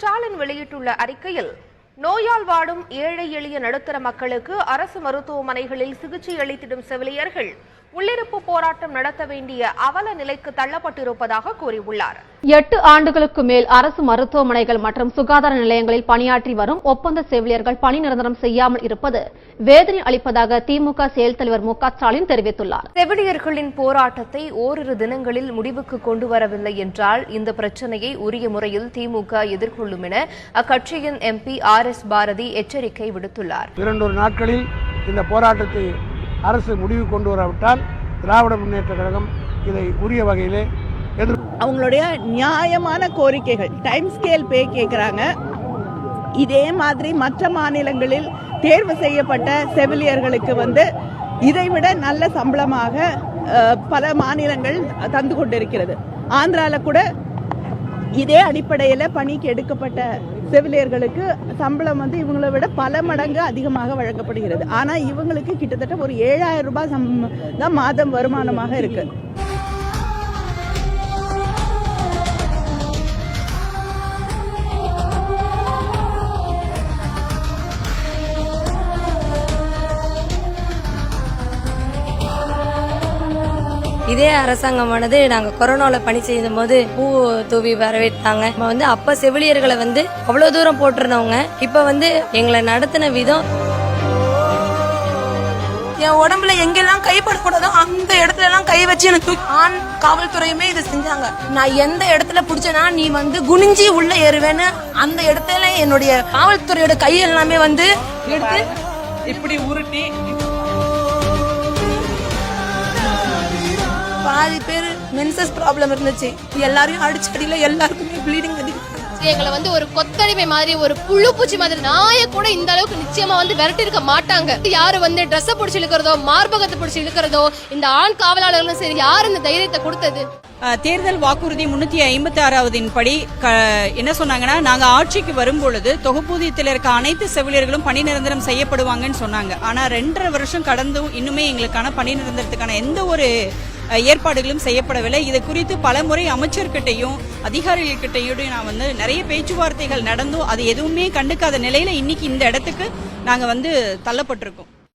ஸ்டாலின் வெளியிட்டுள்ள அறிக்கையில் நோயால் வாடும் ஏழை எளிய நடுத்தர மக்களுக்கு அரசு மருத்துவமனைகளில் சிகிச்சை அளித்திடும் செவிலியர்கள் உள்ளிருப்பு போராட்டம் நடத்த வேண்டிய அவல நிலைக்கு தள்ளப்பட்டிருப்பதாக கூறியுள்ளார். 8 ஆண்டுகளுக்கு மேல் அரசு மருத்துவமனைகள் மற்றும் சுகாதார நிலையங்களில் பணியாற்றி வரும் ஒப்பந்த செவிலியர்கள் பணி நிரந்தரம் செய்யாமல் இருப்பது வேதனை அளிப்பதாக திமுக செயல் தலைவர் மு.க. ஸ்டாலின் தெரிவித்துள்ளார். செவிலியர்களின் போராட்டத்தை ஓரிரு தினங்களில் முடிவுக்கு கொண்டு வரவில்லை என்றால் இந்த பிரச்சினையை உரிய முறையில் திமுக எதிர்கொள்ளும் என அக்கட்சியின் எம்பி RS பாரதி எச்சரிக்கை விடுத்துள்ளார். 2 நாட்களில் இந்த போராட்டத்தை அரசு முடிவு கொண்டு வராவிட்டால் திராவிட முன்னேற்ற கழகம் இதை உரிய வகையிலே அவங்களுடைய நியாயமான கோரிக்கைகள் டைம் ஸ்கேல் பே கேட்குறாங்க. இதே மாதிரி மற்ற மாநிலங்களில் தேர்வு செய்யப்பட்ட செவிலியர்களுக்கு இதைவிட நல்ல சம்பளமாக பல மாநிலங்கள் தந்து கொண்டிருக்கிறது. ஆந்திரால கூட இதே அடிப்படையில் பணிக்கு எடுக்கப்பட்ட செவிலியர்களுக்கு சம்பளம் இவங்களை விட பல மடங்கு அதிகமாக வழங்கப்படுகிறது. ஆனால் இவங்களுக்கு கிட்டத்தட்ட ஒரு 7,000 ரூபாய் தான் மாதம் வருமானமாக இருக்கு. இதே அரசாங்கமானது நாங்க கொரோனால பணி செய்யும் போது பூ தூவி வரவேற்றாங்க. அப்ப செவிலியர்களை அவ்வளவு தூரம் போட்டிருந்தவங்க இப்ப எங்களை நடத்தின விதம், என் உடம்புல எங்கெல்லாம் கைப்படக்கூடாதோ அந்த இடத்துல எல்லாம் கை வச்சு எனக்கு ஆண் காவல்துறையுமே இதை செஞ்சாங்க. நான் எந்த இடத்துல புடிச்சேன்னா நீ குனிஞ்சி உள்ள ஏறுவேன்னு அந்த இடத்துல என்னுடைய காவல்துறையோட கை எல்லாமே எடுத்து இப்படி உருட்டி பாதி பேர் மென்சஸ் ப்ராப்ளம் இருந்துச்சு. எல்லாரையும் அடிச்சடியில எல்லாருக்குமே ப்ளீடிங் எங்களை ஒரு கொத்தடிமை மாதிரி ஒரு புழு பூச்சி மாதிரி நாய கூட இந்த அளவுக்கு நிச்சயமா விரட்டி இருக்க மாட்டாங்க. யாரு ட்ரெஸ் பிடிச்சி இழுக்கிறதோ மார்பகத்தை பிடிச்சி இழுக்கிறதோ இந்த ஆண் காவலாளர்களும் சரி யாரு இந்த தைரியத்தை கொடுத்தது? தேர்தல் வாக்குறுதி 356 படி என்ன சொன்னாங்கன்னா, நாங்க ஆட்சிக்கு வரும்பொழுது தொகுப்பூதியத்தில் இருக்க அனைத்து செவிலியர்களும் பணி நிரந்தரம் செய்யப்படுவாங்கன்னு சொன்னாங்க. ஆனா 2.5 வருஷம் கடந்தும் இன்னுமே எங்களுக்கான பணி நிரந்தரத்துக்கான எந்த ஒரு ஏற்பாடுகளும் செய்யப்படவில்லை. இது குறித்து பல முறை அமைச்சர்கிட்டையும் அதிகாரிகள்கிட்டையும் நான் நிறைய பேச்சுவார்த்தைகள் நடந்தும் அது எதுவுமே கண்டுக்காத நிலையில இன்னைக்கு இந்த இடத்துக்கு நாங்க தள்ளப்பட்டிருக்கோம்.